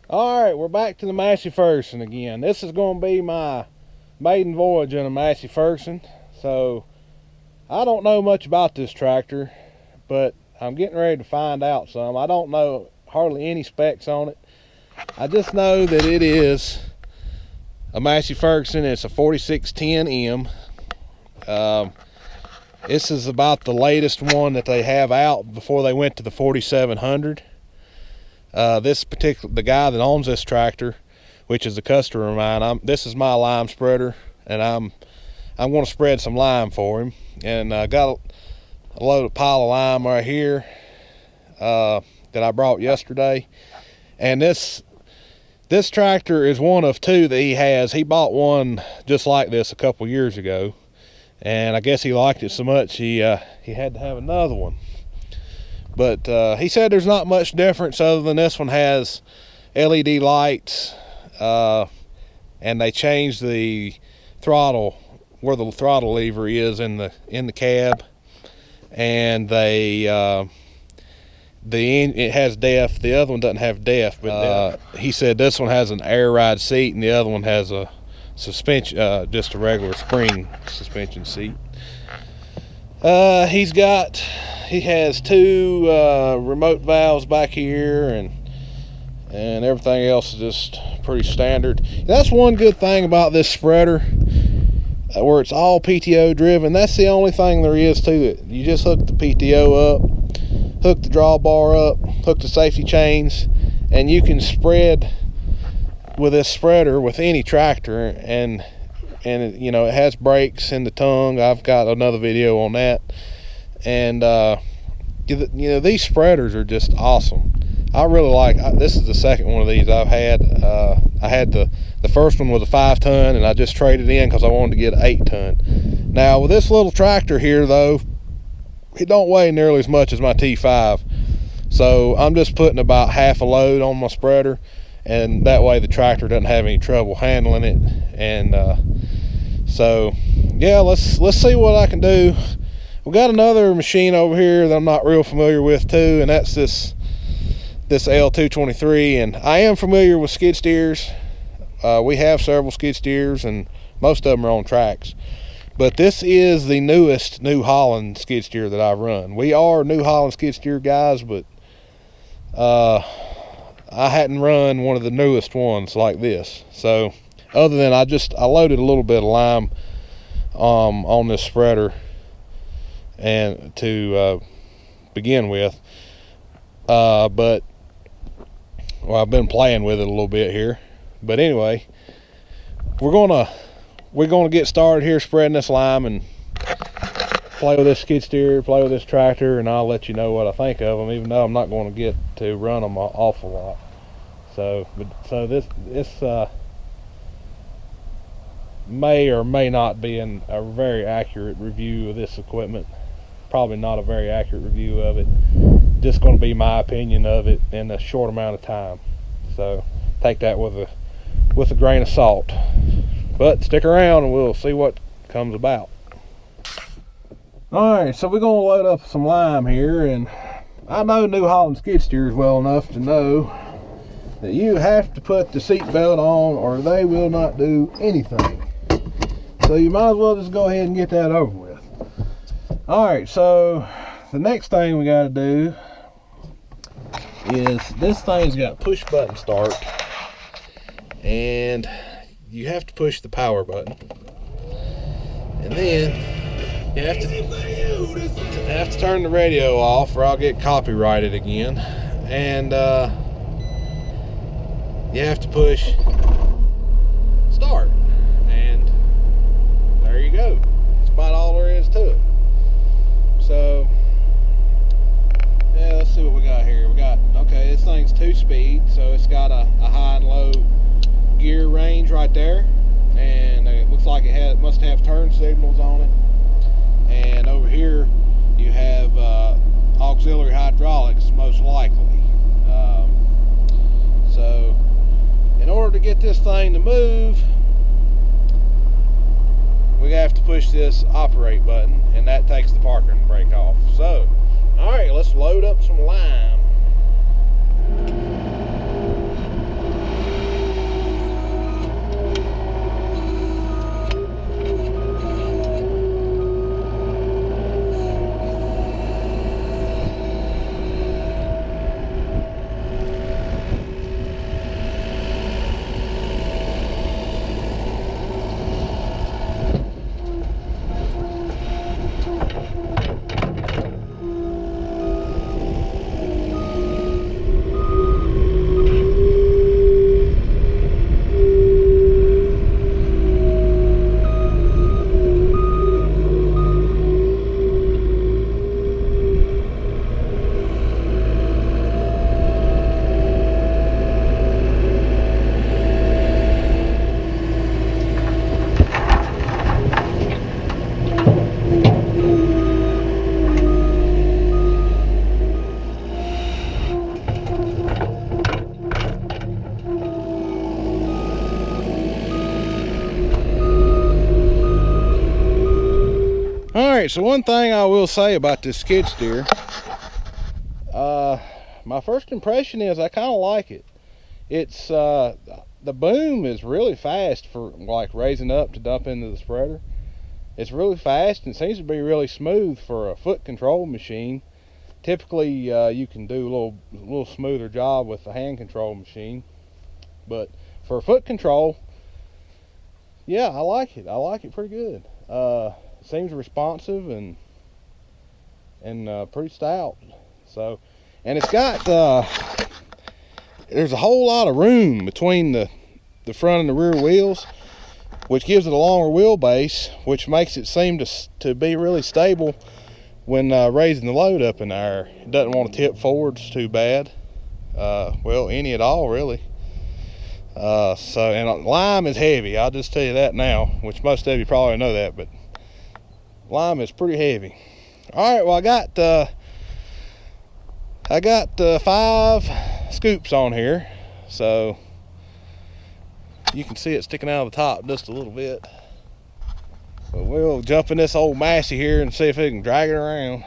Alright, we're back to the Massey Ferguson again. This is going to be my maiden voyage in a Massey Ferguson. So, I don't know much about this tractor, but I'm getting ready to find out some. I don't know hardly any specs on it. I just know that it is a Massey Ferguson. It's a 4610M. This is about the latest one that they have out before they went to the 4700. The guy that owns this tractor, which is a customer of mine, this is my lime spreader, and I'm going to spread some lime for him. And I got a pile of lime right here that I brought yesterday. And this tractor is one of two that he has. He bought one just like this a couple years ago, and I guess he liked it so much he had to have another one. But he said there's not much difference other than this one has LED lights, and they changed the throttle, where the throttle lever is in the cab, and it has DEF. The other one doesn't have DEF, but he said this one has an air ride seat and the other one has a suspension, just a regular spring suspension seat. He has two remote valves back here, and everything else is just pretty standard. That's one good thing about this spreader, where it's all PTO driven. That's the only thing there is to it. You just hook the PTO up, hook the drawbar up, hook the safety chains, and you can spread with this spreader with any tractor. And you know, it has brakes in the tongue. I've got another video on that. And you know, these spreaders are just awesome. I really like. This is the second one of these I've had. I had the first one was a 5-ton, and I just traded in because I wanted to get an 8-ton. Now with this little tractor here, though, it don't weigh nearly as much as my T5, so I'm just putting about half a load on my spreader, and that way the tractor doesn't have any trouble handling it. And so yeah, let's see what I can do. We got another machine over here that I'm not real familiar with too, and that's this L223, and I am familiar with skid steers. We have several skid steers, and most of them are on tracks. But this is the newest New Holland skid steer that I run. We are New Holland skid steer guys, but I hadn't run one of the newest ones like this. So other than I loaded a little bit of lime on this spreader and to begin with, but well, I've been playing with it a little bit here. But anyway, we're gonna get started here spreading this lime and play with this skid steer, play with this tractor, and I'll let you know what I think of them, even though I'm not going to get to run them an awful lot. So this may or may not be a very accurate review of this equipment. Probably not a very accurate review of it. Just going to be my opinion of it in a short amount of time. So take that with a grain of salt. But stick around and we'll see what comes about. Alright, so we're going to load up some lime here, and I know New Holland skid steers well enough to know that you have to put the seat belt on or they will not do anything. So you might as well just go ahead and get that over with. Alright, so the next thing we got to do is this thing's got push button start, and you have to push the power button, and then you have to turn the radio off or I'll get copyrighted again, and you have to push start, and there you go. That's about all there is to it. So yeah, let's see what we got here. Okay, this thing's 2-speed, so it's got a high and low gear range right there, and it looks like it must have turn signals on it. And over here you have auxiliary hydraulics, most likely. So in order to get this thing to move, we have to push this operate button, and that takes the parking brake off. So alright, let's load up some lime. Alright, so one thing I will say about this skid steer, my first impression is I kind of like it. It's the boom is really fast for like raising up to dump into the spreader. It's really fast and seems to be really smooth for a foot control machine. Typically you can do a little smoother job with the hand control machine, but for foot control, yeah, I like it. I like it pretty good. Seems responsive and pretty stout. So, and it's got there's a whole lot of room between the front and the rear wheels, which gives it a longer wheelbase, which makes it seem to be really stable when raising the load up in the air. It doesn't want to tip forwards too bad. Well, any at all, really. And lime is heavy. I'll just tell you that now, which most of you probably know that, but lime is pretty heavy. All right, well, I got 5 scoops on here, so you can see it sticking out of the top just a little bit. But we'll jump in this old Massey here and see if it can drag it around.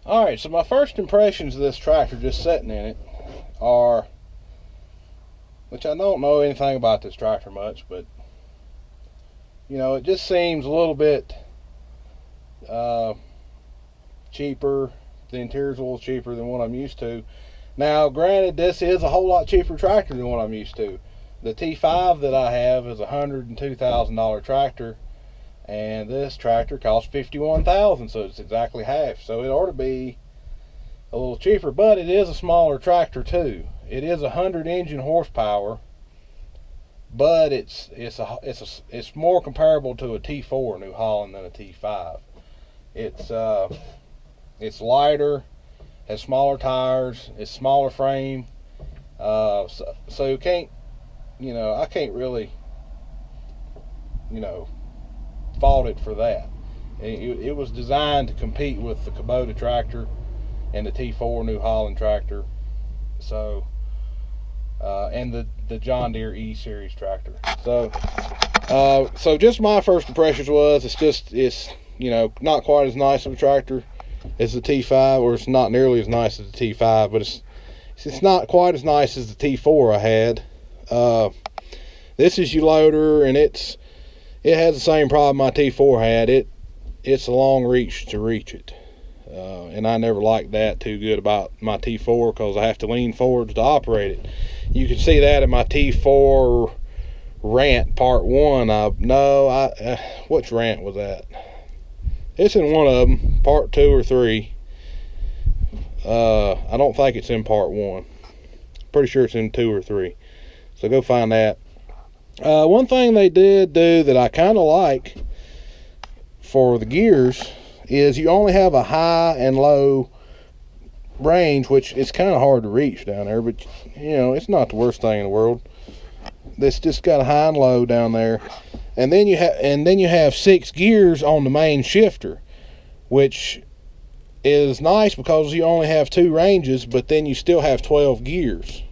All right, so my first impressions of this tractor just sitting in it are, which I don't know anything about this tractor much, but you know, it just seems a little bit cheaper. The interior's a little cheaper than what I'm used to. Now, granted, this is a whole lot cheaper tractor than what I'm used to. The T5 that I have is a $102,000 tractor, and this tractor costs $51,000, so it's exactly half. So it ought to be a little cheaper, but it is a smaller tractor too. It is 100 engine horsepower, but it's more comparable to a T4 New Holland than a T5. It's lighter, has smaller tires, it's smaller frame, so you can't, I can't really, fault it for that. It was designed to compete with the Kubota tractor and the T4 New Holland tractor, so and the John Deere E Series tractor. So just my first impressions was it's not quite as nice of a tractor as the T5, or it's not nearly as nice as the T5, but it's not quite as nice as the T4 I had. This is U-loader, and it has the same problem my T4 had. It's a long reach to reach it, and I never liked that too good about my T4 because I have to lean forwards to operate it. You can see that in my T4 rant part 1. Which rant was that? It's in one of them, part 2 or 3. I don't think it's in part 1. Pretty sure it's in 2 or 3. So go find that. One thing they did do that I kind of like for the gears is you only have a high and low range, which is kind of hard to reach down there, but it's not the worst thing in the world. It's just got a high and low down there. And then you have 6 gears on the main shifter, which is nice because you only have 2 ranges, but then you still have 12 gears,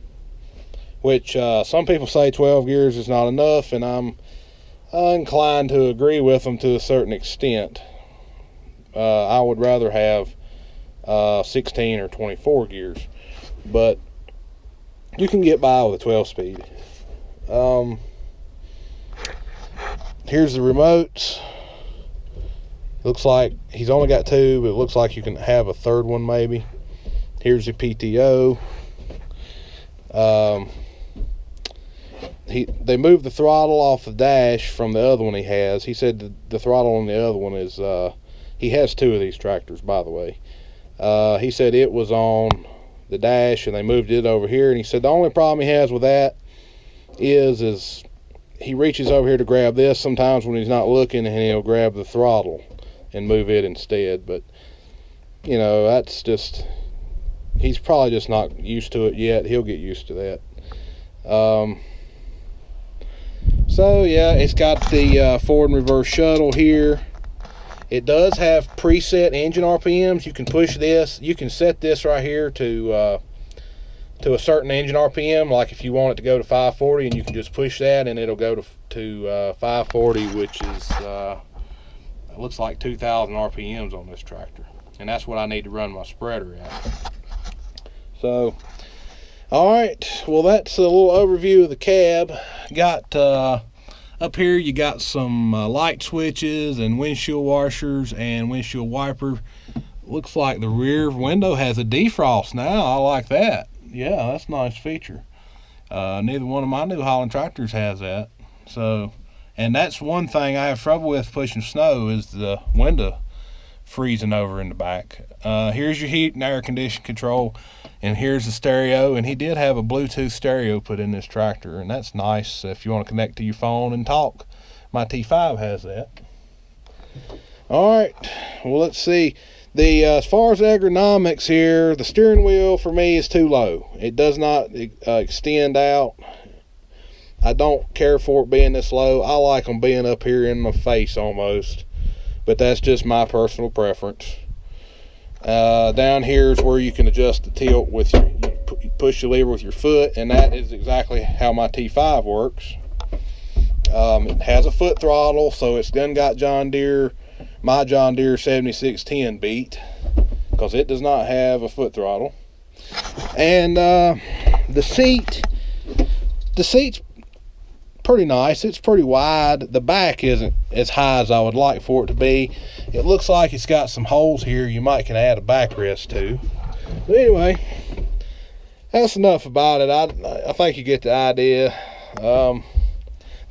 which some people say 12 gears is not enough, and I'm inclined to agree with them to a certain extent. I would rather have 16 or 24 gears, but you can get by with a 12 speed. Here's the remotes. Looks like he's only got 2, but it looks like you can have a third one maybe. Here's the PTO. They moved the throttle off the dash from the other one he has. He said the throttle on the other one is, he has 2 of these tractors, by the way. He said it was on the dash and they moved it over here, and he said the only problem he has with that is he reaches over here to grab this sometimes when he's not looking, and he'll grab the throttle and move it instead. But that's just, he's probably just not used to it yet. He'll get used to that. So yeah, it's got the forward and reverse shuttle here. It does have preset engine RPMs. You can push this, you can set this right here to to a certain engine RPM. Like if you want it to go to 540, and you can just push that and it'll go to 540, which is it looks like 2,000 RPMs on this tractor, and that's what I need to run my spreader at. So, all right, well, that's a little overview of the cab. Got up here, you got some light switches and windshield washers and windshield wiper. Looks like the rear window has a defrost now. I like that. Yeah, that's a nice feature. Neither one of my New Holland tractors has that. So, and that's one thing I have trouble with pushing snow, is the window freezing over in the back. Here's your heat and air condition control, and here's the stereo. And he did have a Bluetooth stereo put in this tractor, and that's nice if you want to connect to your phone and talk. My T5 has that. All right, well, let's see. As far as ergonomics here, the steering wheel for me is too low. It does not extend out. I don't care for it being this low. I like them being up here in my face almost, but that's just my personal preference. Down here is where you can adjust the tilt with you push the lever with your foot, and that is exactly how my T5 works. It has a foot throttle, so it's done got my John Deere 7610 beat, because it does not have a foot throttle. And the seat's pretty nice. It's pretty wide. The back isn't as high as I would like for it to be. It looks like it's got some holes here you might can add a backrest to. But anyway, that's enough about it. I think you get the idea. The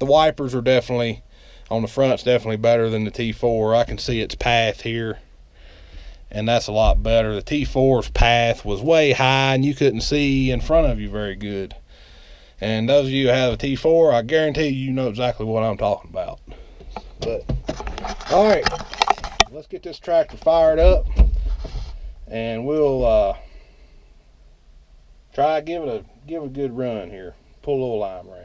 wipers are definitely on the front's definitely better than the T4. I can see its path here, and that's a lot better. The T4's path was way high and you couldn't see in front of you very good. And those of you who have a T4, I guarantee you know exactly what I'm talking about. But all right, let's get this tractor fired up, and we'll try give it a good run here. Pull a little line around.